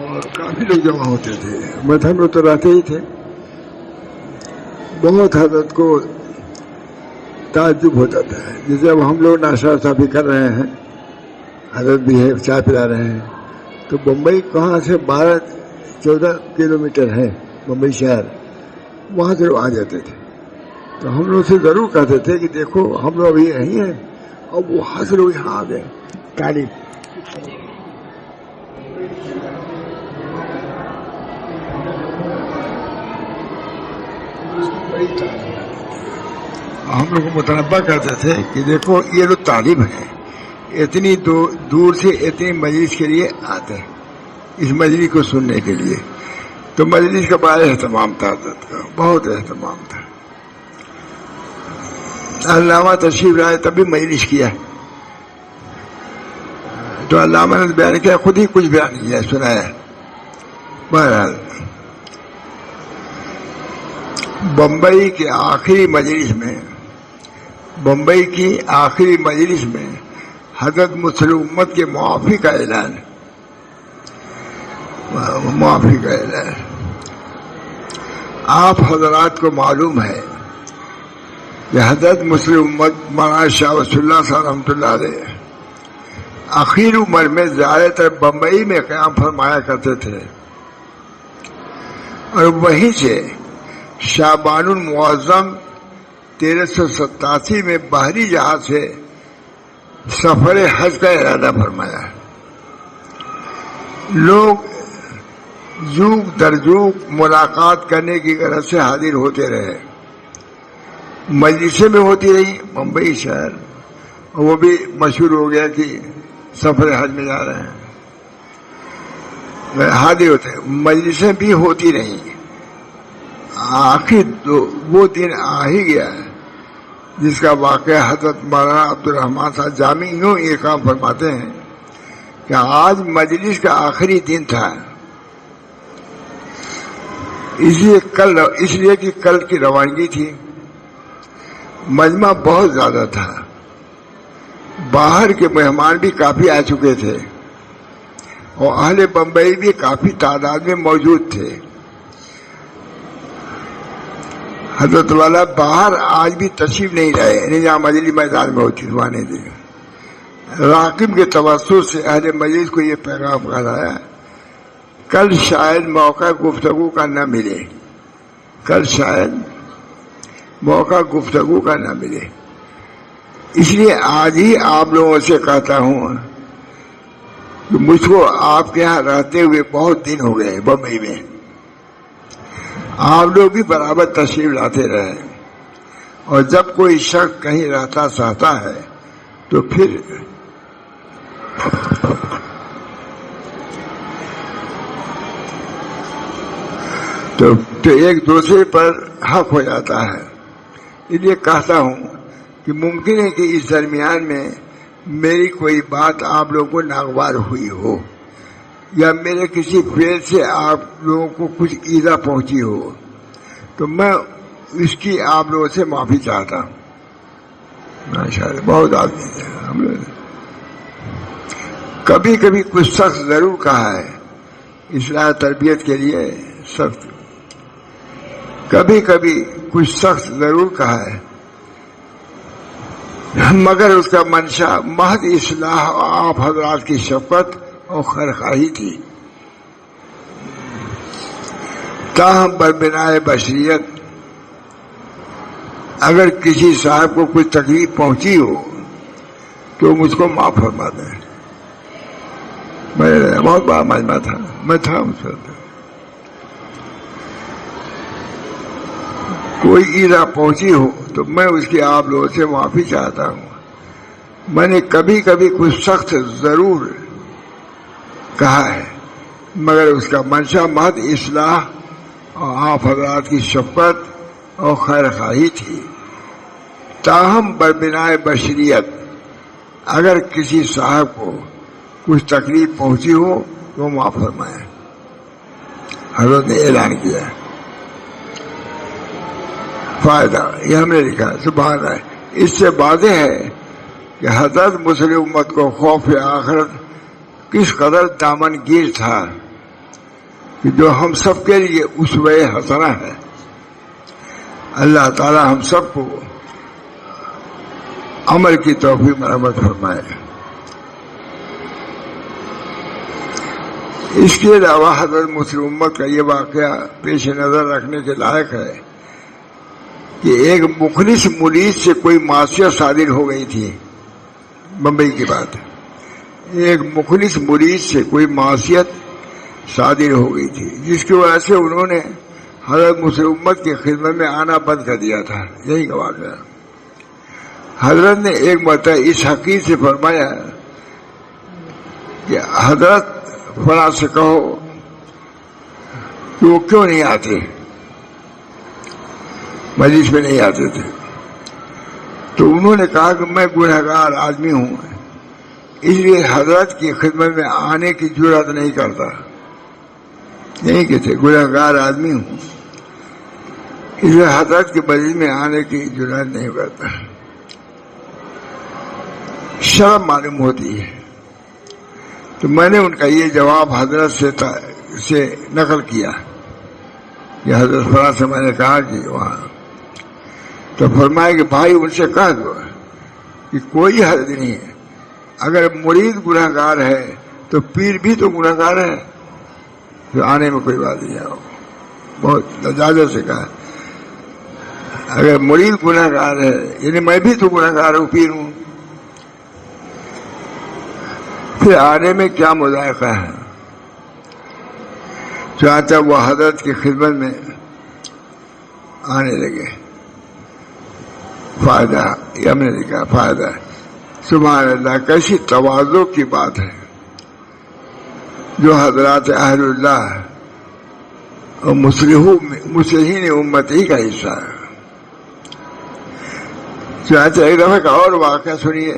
اور کافی لوگ جمع ہوتے تھے، مدھم میں تو رہتے ہی تھے. بہت حضرت کو تعجب ہوتا تھا. جیسے اب ہم لوگ ناشتہ بھی کر رہے ہیں، حضرت بھی ہے، چائے پلا رہے ہیں، تو بمبئی کہاں سے 12-14 کلومیٹر ہے بمبئی شہر، وہاں سے آ جاتے تھے. تو ہم لوگ سے ضرور کہتے تھے کہ دیکھو ہم لوگ ابھی یہیں ہیں، اور وہاں سے لوگ یہاں آ گئے. تعلیم ہم لوگ کو متنبع کرتے تھے کہ دیکھو یہ لوگ طالب ہیں، اتنی دور سے اتنی مجلس کے لیے آتے ہیں، اس مجلس کو سننے کے لیے. تو مجلس کا بڑا اہتمام تھا، حضرت کا بہت اہتمام تھا. علامہ تشریف لائے تب بھی مجلس کیا، تو علامہ نے بیان کیا، خود ہی کچھ بیان کیا، سنایا. بہرحال بمبئی کے آخری مجلس میں حضرت مسلم امت کے معافی کا اعلان. آپ حضرات کو معلوم ہے کہ حضرت مسلم امت مولانا شاہ ولی اللہ صاحب رحمۃ اللہ علیہ آخر عمر میں زیادہ تر بمبئی میں قیام فرمایا کرتے تھے، اور وہیں سے شعبان المعظم 1387 میں بحری جہاز سے سفر حج کا ارادہ فرمایا. لوگ جوگ در جوگ ملاقات کرنے کی غرض سے حاضر ہوتے رہے. مجلسیں میں ہوتی رہی بمبئی شہر، اور وہ بھی مشہور ہو گیا کہ سفر حج میں جا رہے ہیں، حاضر ہوتے. مجلسیں بھی ہوتی رہیں. آخر وہ دن آ ہی گیا جس کا واقعہ حضرت مولانا عبدالرحمن صاحب جامی یوں اقام فرماتے ہیں کہ آج مجلس کا آخری دن تھا، اس لیے کہ کل کی روانگی تھی. مجمع بہت زیادہ تھا، باہر کے مہمان بھی کافی آ چکے تھے، اور اہل بمبئی بھی کافی تعداد میں موجود تھے. حضرت والا باہر آج بھی تشریف نہیں رہے، یعنی جہاں مجلس میدان میں ہوتی روانے دے. راقب کے توسط سے اہل مجلس کو یہ پیغام پہنچایا، کل شاید موقع گفتگو کا نہ ملے، اس لیے آج ہی آپ لوگوں سے کہتا ہوں کہ مجھ کو آپ کے یہاں رہتے ہوئے بہت دن ہو گئے. بمبئی میں آپ لوگ بھی برابر تشریف لاتے رہے، اور جب کوئی شخص کہیں رہتا سہتا ہے تو پھر تو ایک دوسرے پر حق ہو جاتا ہے. اس لیے کہتا ہوں کہ ممکن ہے کہ اس درمیان میں میری کوئی بات آپ لوگوں کو ناگوار ہوئی ہو، یا میرے کسی فعل سے آپ لوگوں کو کچھ ایذا پہنچی ہو، تو میں اس کی آپ لوگوں سے معافی چاہتا ہوں. ماشاءاللہ بہت آدمی ہے ہم لوگ. کبھی کبھی کچھ سخت ضرور کہا ہے اصلاح تربیت کے لیے، سخت کبھی کچھ سخت ضرور کہا ہے، مگر اس کا منشا محض اصلاح آپ حضرات کی شفقت اور خیرخواہی تھی. تاہم بربنائے بشریت اگر کسی صاحب کو کوئی تکلیف پہنچی ہو تو مجھ کو معاف فرما دیں. میں بہت بڑا مجمع تھا، میں تھا اس وقت. کوئی ایذا پہنچی ہو تو میں اس کی آپ لوگوں سے معافی چاہتا ہوں. میں نے کبھی کچھ سخت ضرور کہا ہے، مگر اس کا منشا محض اصلاح اور آپ حضرات کی شفقت اور خیر خواہی تھی. تاہم بربنائے بشریت اگر کسی صاحب کو کچھ تکلیف پہنچی ہو تو معاف فرمائیں. حضرت نے اعلان کیا. فائدہ یہ ہم نے لکھا، سبحان اللہ. اس سے واضح ہے کہ حضرت مسلم امت کو خوف آخرت کس قدر دامن گیر تھا. کہ جو ہم سب کے لیے اسوہ حسنہ ہے. اللہ تعالی ہم سب کو عمل کی توفیق مرحمت فرمائے. اس کے علاوہ حضرت مسلم امت کا یہ واقعہ پیش نظر رکھنے کے لائق ہے کہ ایک مخلص مرید سے کوئی معصیت صادر ہو گئی تھی. بمبئی کی بات ہے. ایک مخلص مرید سے کوئی معصیت صادر ہو گئی تھی جس کی وجہ سے انہوں نے حضرت مسلم امت کی خدمت میں آنا بند کر دیا تھا. یہی کا واقعہ. حضرت نے ایک مرتبہ اس حقیق سے فرمایا کہ حضرت فلاں سے کہو کہ وہ کیوں نہیں آتے، مجلس میں نہیں آتے تھے. تو انہوں نے کہا کہ میں گنہگار آدمی ہوں، اس لیے حضرت کی خدمت میں آنے کی جرات نہیں کرتا. نہیں کہتے گنہگار آدمی ہوں، اس لیے حضرت کے مجلس میں آنے کی جرات نہیں کرتا. شرم معلوم ہوتی ہے. تو میں نے ان کا یہ جواب حضرت سے نقل کیا کہ حضرت فلاں سے میں نے کہا کہ وہاں، تو فرمایا کہ بھائی ان سے کہہ دو کہ کوئی حرج نہیں ہے، اگر مرید گنہگار ہے تو پیر بھی تو گنہگار ہے، تو آنے میں کوئی بات نہیں ہے. بہت لجاجت سے کہا اگر مرید گنہگار ہے یعنی میں بھی تو گنہگار ہوں، پیر ہوں، پھر آنے میں کیا مذائقہ ہے. چاہتا وہ حضرت کی خدمت میں آنے لگے. فائدہ یہ ہم نے لکھا فائدہ. سبحان اللہ، کیسی تواضع کی بات ہے جو حضرات اہل اللہ اور مصلحین امت ہی کا حصہ ہے. چاہتا ایک دفعہ کا اور واقعہ سنیے.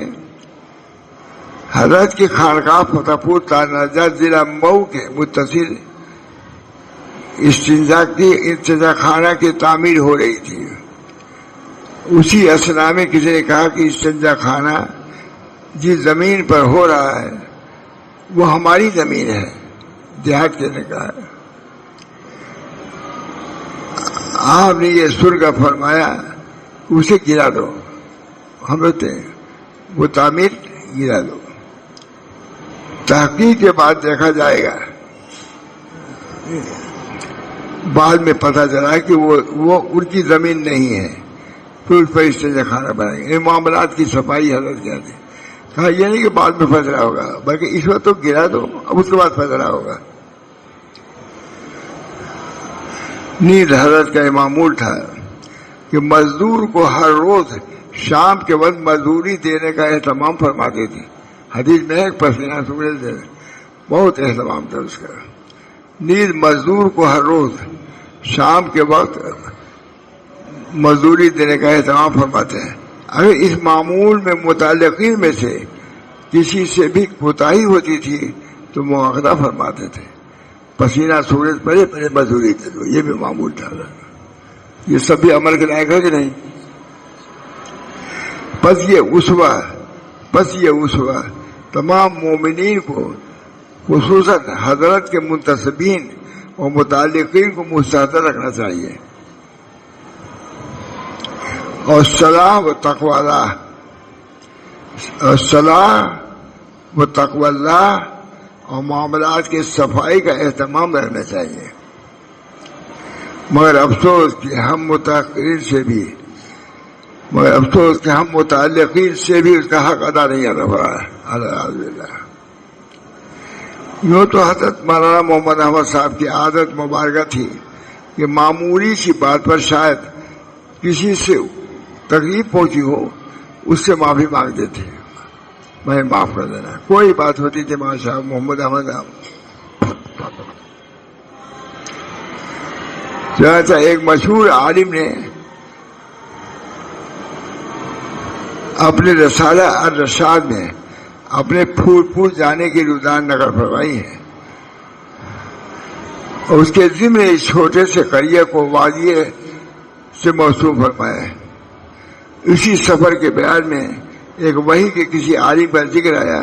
حضرت کی خانقاہ فتح پور تانجات ضلع مئو کے متصل استنجا خانہ کی تعمیر ہو رہی تھی. اسی اثنا میں کسی نے کہا کہ استنجا خانہ جس زمین پر ہو رہا ہے وہ ہماری زمین ہے. دیہات کے نے کہا. آپ نے یہ سرگا فرمایا اسے گرا دو. ہم رہتے ہیں وہ تعمیر گرا دو. تحقیق کے بعد دیکھا جائے گا، بعد میں پتہ چلا کہ وہ ان کی زمین نہیں ہے. پھر اس پر استنجا خانہ بنائیں گے. یہ معاملات کی صفائی حضرت کہتے ہیں. کہا یہ نہیں کہ بعد میں فیصلہ ہوگا، بلکہ اس وقت تو گرا دو، اب اس کے بعد فیصلہ ہوگا. نیز حضرت کا یہ معمول تھا کہ مزدور کو ہر روز شام کے وقت مزدوری دینے کا اہتمام فرماتے تھے. حدیث میں ایک پسینہ سونے دے بہت اہتمام تھا اس کا. نیز مزدور کو ہر روز شام کے وقت مزدوری دینے کا اہتمام فرماتے ہیں. اگر اس معمول میں متعلقین میں سے کسی سے بھی کوتاہی ہوتی تھی تو مواخذہ فرماتے تھے. پسینہ سورج پڑے پہلے مزدوری دے دو، یہ بھی معمول تھا. یہ سب بھی عمل کے لائق ہے کہ نہیں؟ پس یہ اسوہ تمام مومنین کو خصوصاً حضرت کے منتسبین اور متعلقین کو مستحضر رکھنا چاہیے. اور صلاح و تقوی اللہ اور معاملات کی صفائی کا اہتمام رکھنا چاہیے. مگر افسوس کہ ہم متعلقین سے بھی اس کا حق ادا نہیں کر رہا ہے. الحمدللہ. یوں تو حضرت مولانا محمد احمد صاحب کی عادت مبارکہ تھی کہ معمولی سی بات پر شاید کسی سے تکلیف پہنچی ہو اس سے معافی مانگتے تھے، میں معاف کر دینا. کوئی بات ہوتی تھی ماشاء محمد احمد چنانچہ ایک مشہور عالم نے اپنے رسالہ الرشاد میں اپنے پھول جانے کی رجحان نقل فرمائی ہے اور اس کے ضمن اس چھوٹے سے قریہ کو وادی سے موصوف فرمایا ہے. اسی سفر کے بیان میں ایک وحی کے کسی عالم کا ذکر آیا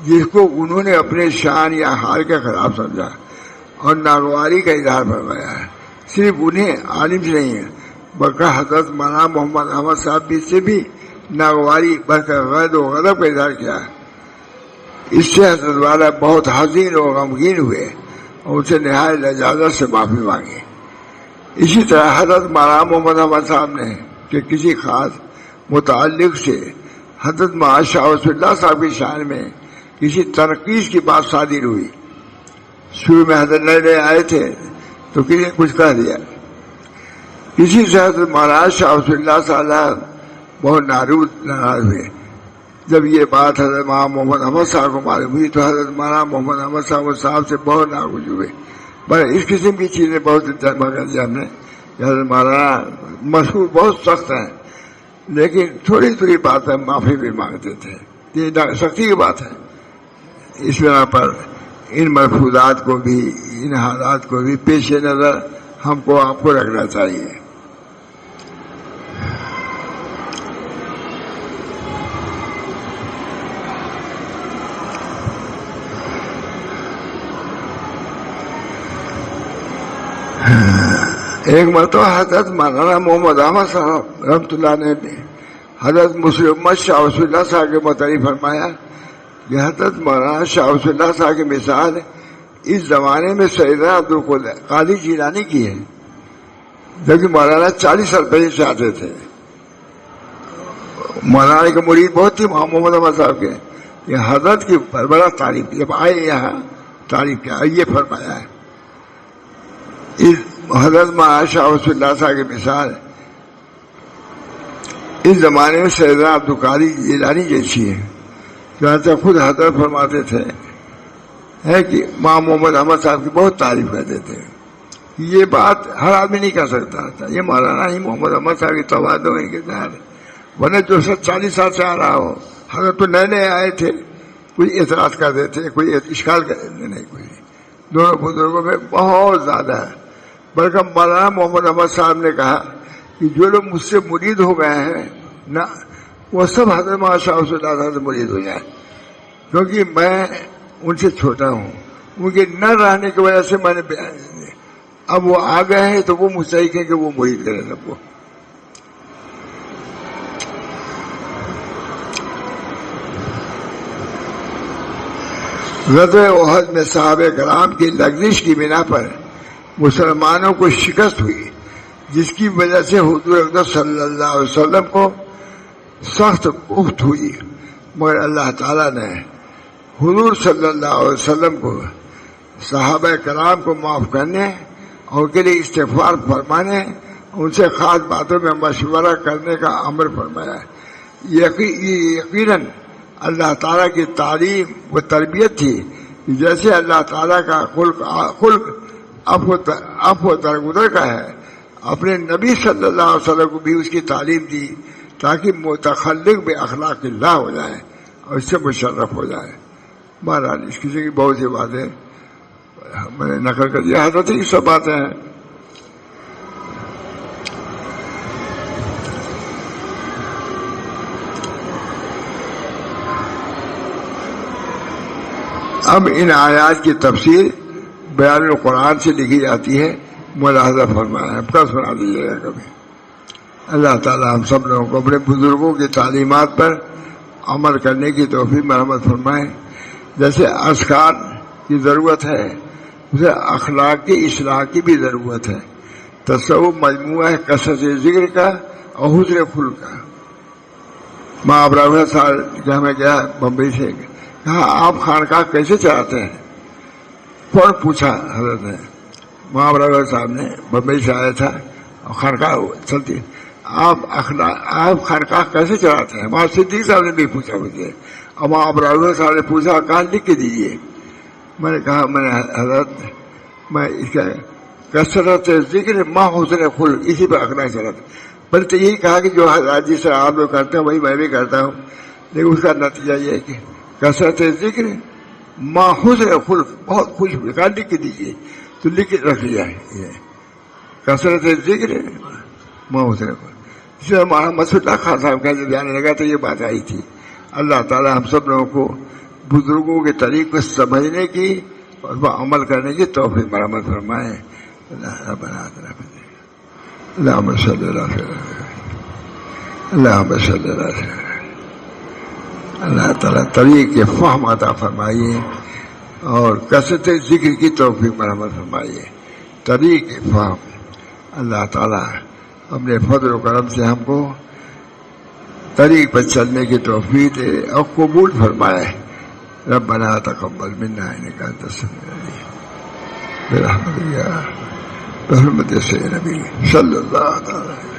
جس کو انہوں نے اپنے شان یا حال کے خلاف سمجھا اور ناگواری کا اظہار فرمایا ہے. صرف انہیں عالم سے نہیں ہے بلکہ حضرت مولانا محمد احمد صاحب سے بھی ناگواری بلکہ غضب و غضب کا اظہار کیا. اس سے حضرت والا بہت حزین اور غمگین ہوئے اور ان سے نہایت لجاجت سے معافی مانگی. اسی طرح حضرت مولانا محمد احمد صاحب نے کہ کسی خاص متعلق سے حضرت معاذ شاہ رسول اللہ صاحب کی شان میں کسی تنقید کی بات صادر ہوئی. شروع میں حضرت نئے آئے تھے تو کسی نے کچھ کہہ دیا. کسی سے حضرت مولانا شاہ رسول اللہ صاحب بہت ناراض ہوئے. جب یہ بات حضرت مولانا محمد احمد صاحب کو معلوم ہوئی تو حضرت مولانا محمد احمد صاحب سے بہت ناراض ہوئے. بس اس قسم کی چیزیں بہت انتظام کیا ہم نے. حضرت مولانا مشہور بہت سخت ہیں لیکن تھوڑی تھوڑی بات میں معافی بھی مانگتے تھے. یہ سختی کی بات ہے. اس بنا پر ان ملفوظات کو بھی ان حالات کو بھی پیش نظر ہم کو آپ کو رکھنا چاہیے. ایک مرتبہ حضرت مولانا محمد احمد صاحب رحمۃ اللہ نے حضرت مسلم شاہ رسول اللہ صاحب کے متعلق فرمایا کہ حضرت مولانا شاہ رسول اللہ صاحب کی مثال اس زمانے میں سیدنا عبدالقادر جیلانی کی ہے جبکہ مولانا 40 سال پہلے سے آتے تھے. مولانا کے مرید بہت تھی محمد احمد صاحب کے. یہ حضرت کی بڑا تعریف جب آئے یہاں تعریف کیا یہ فرمایا ہے. حضرت مولانا شاہ رسول اللہ صاحب کی مثال اس زمانے میں سیدنا عبدالقادر جیلانی جیسی ہے. چنانچہ خود حضرت فرماتے تھے ہے کہ ماں محمد احمد صاحب کی بہت تعریف کرتے تھے. یہ بات ہر آدمی نہیں کر سکتا تھا. یہ مولانا ہی محمد احمد صاحب کی تواضع ان کے ساتھ ورنہ جو 40 سال سے آ رہا ہو. حضرت تو نئے نئے آئے تھے کوئی اعتراض کر دیتے کوئی اشکال کر دیتے نہیں. کوئی دونوں بزرگوں میں بہت زیادہ ہے. بلکہ مولانا محمد احمد صاحب نے کہا کہ جو لوگ مجھ سے مرید ہو گئے ہیں نہ وہ سب حضرت مولانا شاہ رسول اللہ سے مرید ہو جائیں کیونکہ میں ان سے چھوٹا ہوں. ان کے نہ رہنے کی وجہ سے میں نے اب وہ آ گئے ہیں تو وہ مستحق ہیں کہ وہ مرید کریں سب کو. غزوہ احد میں صحابہ کرام کی لغزش کی بنا پر مسلمانوں کو شکست ہوئی جس کی وجہ سے حضور اقدس صلی اللہ علیہ وسلم کو سخت افت ہوئی. مگر اللہ تعالیٰ نے حضور صلی اللہ علیہ وسلم کو صحابہ کرام کو معاف کرنے اور ان کے لیے استغفار فرمانے ان سے خاص باتوں میں مشورہ کرنے کا امر فرمایا. یقیناً اللہ تعالیٰ کی تعلیم و تربیت تھی. جیسے اللہ تعالیٰ کا خلق عفو درگزر کا ہے اپنے نبی صلی اللہ علیہ وسلم کو بھی اس کی تعلیم دی تاکہ متخلق بے اخلاق اللہ ہو جائے اور اس سے مشرف ہو جائے. بہرحال اس کسی کی بہت سی باتیں میں نے نقل کر دیا. حضرت کی سب باتیں ہیں. اب ان آیات کی تفسیر بیان القرآن سے لکھی جاتی ہے. ملاحظہ فرمانا اب کا سنا دیجیے گا کبھی. اللہ تعالی ہم سب لوگوں کو اپنے بزرگوں کی تعلیمات پر عمل کرنے کی توفیق مرحمت فرمائے. جیسے اذکار کی ضرورت ہے اسے اخلاق کی اصلاح کی بھی ضرورت ہے. تصوف مجموعہ ہے کثرت ذکر کا اور حسن خلق کا. ماں ابراہیم صاحب ہمیں گیا بمبئی سے کہا آپ خانقاہ کیسے چلاتے ہیں؟ فوراً پوچھا حضرت نے. ماں ابراہیم صاحب نے بمبئی سے آیا تھا اور خانقاہ چلتی آپ خانقاہ کیسے چلاتے ہیں؟ وہاں صدیق صاحب نے بھی پوچھا مجھے اور ماں ابراہیم صاحب نے پوچھا کہا لکھ کے دیجیے. میں نے کہا میں نے حضرت میں اس کا کثرت ذکر ماں حسن خلق اسی پہ اخلاق چلاتا. بلکہ یہی کہا کہ جو حضرات جس طرح آپ لوگ کرتے ہیں وہی میں بھی کرتا ہوں لیکن اس کا نتیجہ یہ ہے کہ کثرت ذکر ماں حسن خلق بہت خوش کہا لکھ کے دیجیے تو لکھ کے رکھ لیا ہے. یہ کثرت ذکر ماں حسن خلق. اس سے ہمارا مسعود اللہ خان صاحب کا جب جانے لگا تو یہ بات آئی تھی. اللہ تعالی ہم سب لوگوں کو بزرگوں کے طریق کو سمجھنے کی اور وہ عمل کرنے کی توفیق مرحمت فرمائے. ربنا اللہم صلی اللہ علیہ وسلم اللہم صلی اللہ علیہ وسلم. اللہ تعالیٰ طریق کے فہم عطا فرمائیے اور کثرت ذکر کی توفیق مرحمت فرمائیے. طریق کے فہم اللہ تعالیٰ اپنے فضل و کرم سے ہم کو طریق پر چلنے کی توفیق دے اور قبول فرمائے. ربنا تقبل منا انک انت السمیع العلیم برحمتک یا برحمت سے نبی صلی اللہ علیہ وسلم.